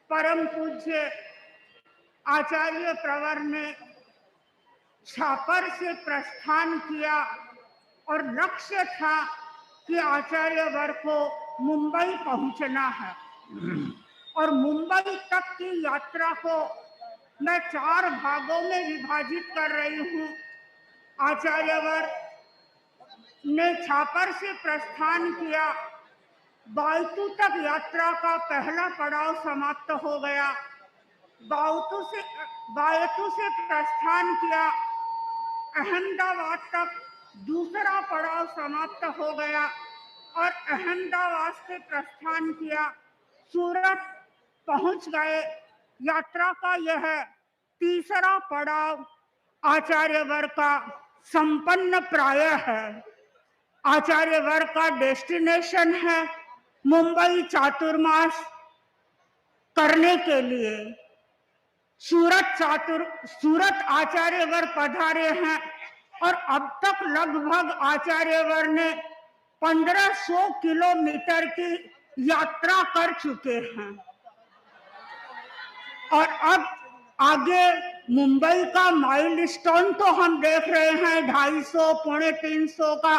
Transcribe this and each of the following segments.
परम पूज्य आचार्य प्रवर ने छापर से प्रस्थान किया और लक्ष्य था कि आचार्य वर को मुंबई पहुंचना है। और मुंबई तक की यात्रा को मैं 4 भागों में विभाजित कर रही हूँ। आचार्यवर ने छापर से प्रस्थान किया, बायतू तक यात्रा का पहला पड़ाव समाप्त हो गया। बायतू से प्रस्थान किया, अहमदाबाद तक दूसरा पड़ाव समाप्त हो गया और अहमदाबाद से प्रस्थान किया, सूरत पहुंच गए। यात्रा का यह तीसरा पड़ाव आचार्यवर का संपन्न प्राय है। आचार्यवर का डेस्टिनेशन है मुंबई चातुर्मास करने के लिए। सूरत आचार्यवर पधारे हैं और अब तक लगभग आचार्यवर ने 1500 किलोमीटर की यात्रा कर चुके हैं। और अब आगे मुंबई का माइलस्टोन तो हम देख रहे हैं 250 पौने 300 का,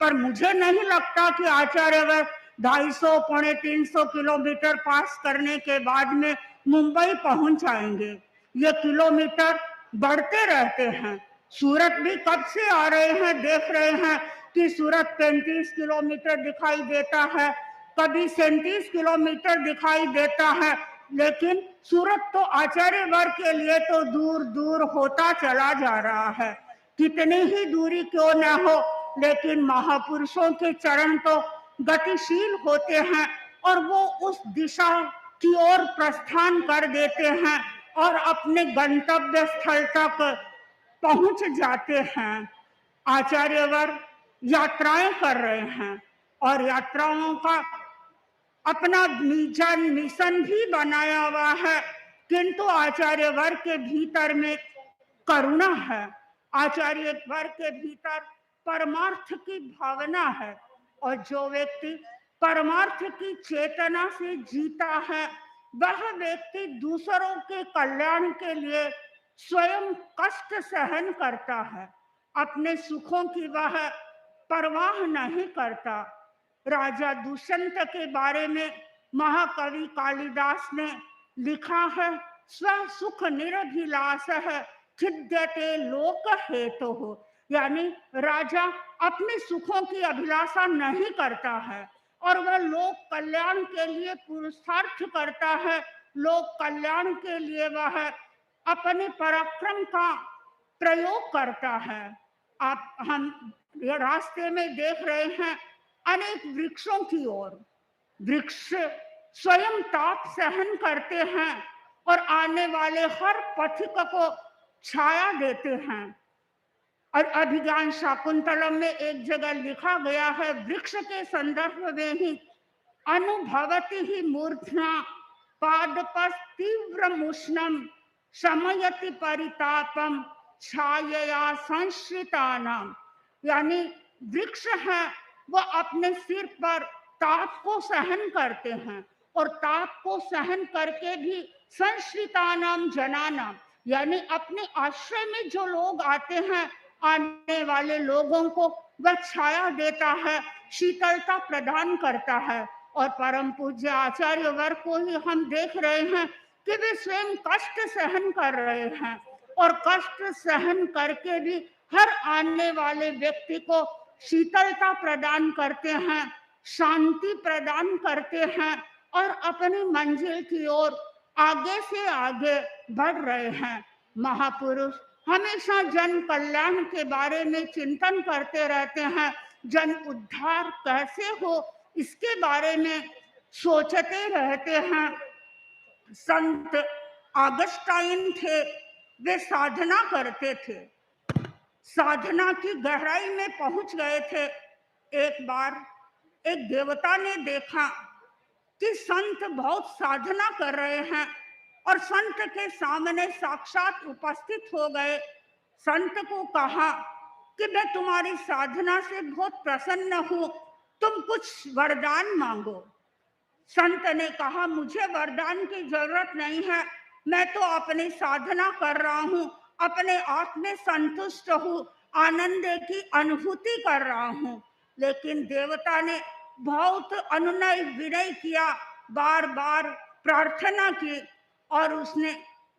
पर मुझे नहीं लगता कि आचार्यवर 250 पौने 300 किलोमीटर पास करने के बाद में मुंबई पहुंच जाएंगे। ये किलोमीटर बढ़ते रहते हैं। सूरत भी कब से आ रहे हैं, देख रहे हैं कि सूरत 35 किलोमीटर दिखाई देता है, कभी 37 किलोमीटर दिखाई देता है, लेकिन सूरत तो आचार्यवर के लिए तो दूर दूर होता चला जा रहा है। कितनी ही दूरी क्यों न हो, लेकिन महापुरुषों के चरण तो गतिशील होते हैं और वो उस दिशा की ओर प्रस्थान कर देते हैं और अपने गंतव्य स्थल तक पहुंच जाते हैं। आचार्यवर यात्राएं कर रहे हैं और यात्राओं का अपना मिशन भी बनाया हुआ है, किंतु आचार्यवर के भीतर में करुणा है, आचार्यवर के भीतर परमार्थ की भावना है। और जो व्यक्ति परमार्थ की चेतना से जीता है, वह व्यक्ति दूसरों के कल्याण के लिए स्वयं कष्ट सहन करता है, अपने सुखों की वह परवाह नहीं करता। राजा दुष्यंत के बारे में महाकवि कालिदास ने लिखा है, स्व सुख निरभिलाष है छिद्यते लोक हेतु हो, यानी राजा अपने सुखों की अभिलाषा नहीं करता है और वह लोक कल्याण के लिए पुरुषार्थ करता है। लोक कल्याण के लिए वह अपने पराक्रम का प्रयोग करता है। आप हम रास्ते में देख रहे हैं अनेक वृक्षों की ओर। वृक्ष स्वयं ताप सहन करते हैं और आने वाले हर पथिक को छाया देते हैं। और अभिज्ञान शाकुंतलम में एक जगह लिखा गया है, वृक्ष के संदर्भ में ही अनुभवति ही मूर्धना पादपस तीव्र उष्णम शमयति परितापम छायया संश्रितानाम, यानी वृक्ष है वो अपने सिर पर ताप को सहन करते हैं और ताप को सहन करके भी संश्रितानाम जनानाम, यानी अपने आश्रय में जो लोग आते हैं, आने वाले लोगों को वह छाया देता है, शीतलता प्रदान करता है। और परम पूज्य आचार्यवर को ही हम देख रहे हैं कि वे स्वयं कष्ट सहन कर रहे हैं और कष्ट सहन करके भी हर आने वाले व्यक्ति को शीतलता प्रदान करते हैं, शांति प्रदान करते हैं और अपनी मंजिल की ओर आगे से आगे बढ़ रहे हैं। महापुरुष हमेशा जन कल्याण के बारे में चिंतन करते रहते हैं, जन उद्धार कैसे हो इसके बारे में सोचते रहते हैं। संत ऑगस्टाइन थे, वे साधना करते थे, साधना की गहराई में पहुंच गए थे। एक बार एक देवता ने देखा कि संत बहुत साधना कर रहे हैं और संत के सामने साक्षात उपस्थित हो गए। संत को कहा कि मैं तुम्हारी साधना से बहुत प्रसन्न हूं, तुम कुछ वरदान मांगो। संत ने कहा, मुझे वरदान की जरूरत नहीं है, मैं तो अपनी साधना कर रहा हूँ, अपने आप में संतुष्ट हूँ, आनंद की अनुभूति कर रहा हूँ। लेकिन देवता ने बहुत अनुनय विनय किया, बार बार प्रार्थना की, और उसने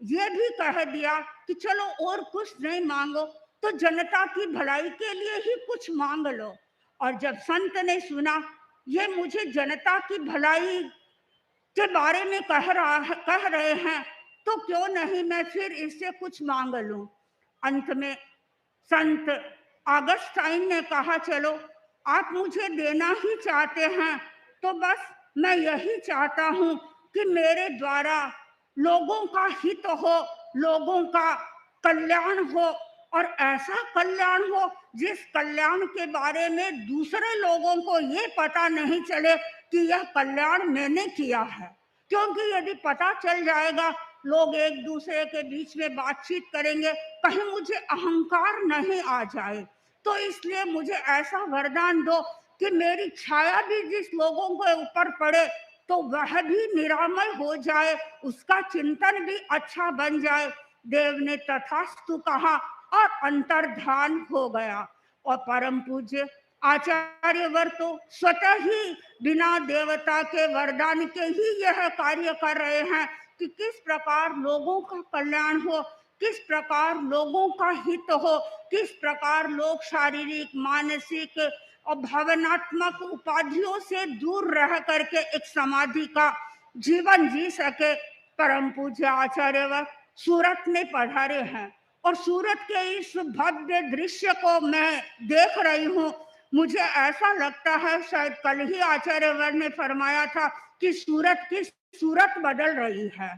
ये भी कह दिया कि चलो और कुछ नहीं मांगो, तो जनता की भलाई के लिए ही कुछ मांग लो। और जब संत ने सुना ये मुझे जनता की भलाई के बारे में कह रहे हैं, तो क्यों नहीं मैं फिर इससे कुछ मांग लूं। अंत में संत ऑगस्टाइन ने कहा, चलो आप मुझे देना ही चाहते हैं, तो बस मैं यही चाहता हूं कि मेरे द्वारा लोगों का हित हो, लोगों का कल्याण हो, और ऐसा कल्याण हो जिस कल्याण के बारे में दूसरे लोगों को ये पता नहीं चले कि यह कल्याण मैंने किया है। क्योंकि यदि पता चल जाएगा, लोग एक दूसरे के बीच में बातचीत करेंगे, कहीं मुझे अहंकार नहीं आ जाए। तो इसलिए मुझे ऐसा वरदान दो कि मेरी छाया भी जिस लोगों के ऊपर पड़े तो वह भी निरामय हो जाए, उसका चिंतन भी अच्छा बन जाए। देव ने तथास्तु कहा और अंतर्धान हो गया। और परम पूज्य आचार्यवर तो स्वतः ही बिना देवता के वरदान के ही यह कार्य कर रहे हैं कि किस प्रकार लोगों का कल्याण हो, किस प्रकार लोगों का हित हो, किस प्रकार लोग शारीरिक, मानसिक और भावनात्मक उपाधियों से दूर रह करके एक समाधि का जीवन जी सके। परम पूज्य आचार्यवर सूरत में पधारे हैं, और सूरत के इस भव्य दृश्य को मैं देख रही हूँ। मुझे ऐसा लगता है शायद कल ही आचार्यवर ने फरमाया था कि सूरत की सूरत बदल रही है।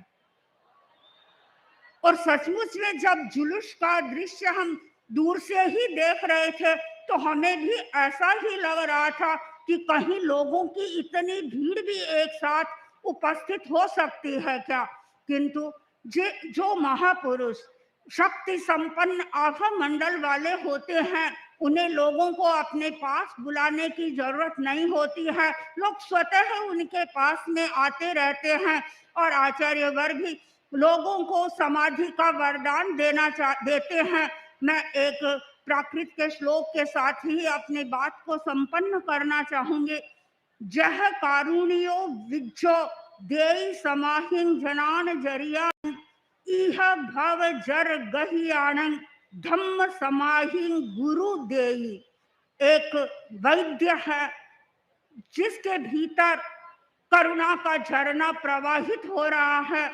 और सचमुच में जब जुलूस का दृश्य हम दूर से ही देख रहे थे, तो हमें भी ऐसा ही लग रहा था कि कहीं लोगों की इतनी भीड़ भी एक साथ उपस्थित हो सकती है क्या। किंतु जो महापुरुष शक्ति संपन्न आभा मंडल वाले होते हैं, उन्हें लोगों को अपने पास बुलाने की जरूरत नहीं होती है, लोग स्वतः उनके पास में आते रहते हैं। और आचार्यवर भी लोगों को समाधि का वरदान देते हैं। मैं एक प्राकृत के श्लोक के साथ ही अपनी बात को संपन्न करना चाहूंगी। जह कारुण्यो विज्जो देई समाहिं जनान जरिया, इह भव जर गहियाणं धम्म समाहिं गुरु देई। एक वैद्य है जिसके भीतर करुणा का झरना प्रवाहित हो रहा है,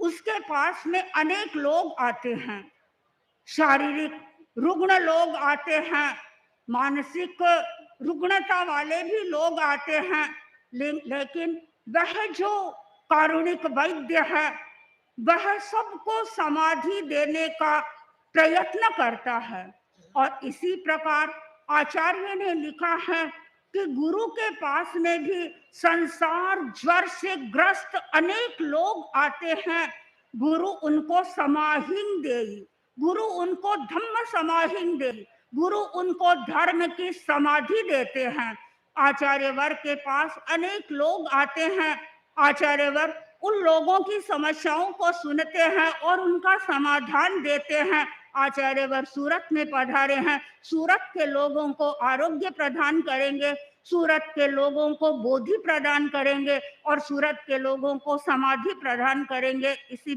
उसके पास में अनेक लोग आते हैं, शारीरिक रुग्ण लोग आते हैं, मानसिक रुग्णता वाले भी लोग आते हैं, लेकिन वह जो कारुणिक वैद्य है, वह सबको समाधि देने का प्रयत्न करता है। और इसी प्रकार आचार्य ने लिखा है कि गुरु के पास में भी संसार ज्वर से ग्रस्त अनेक लोग आते हैं, गुरु उनको समाहिं देई, गुरु उनको धम्म समाहिं देई, गुरु उनको धर्म की समाधि देते हैं। आचार्यवर के पास अनेक लोग आते हैं, आचार्यवर उन लोगों की समस्याओं को सुनते हैं और उनका समाधान देते हैं। आचार्यवर सूरत में पधारे हैं, सूरत के लोगों को आरोग्य प्रदान करेंगे, सूरत के लोगों को बोधि प्रदान करेंगे और सूरत के लोगों को समाधि प्रदान करेंगे। इसी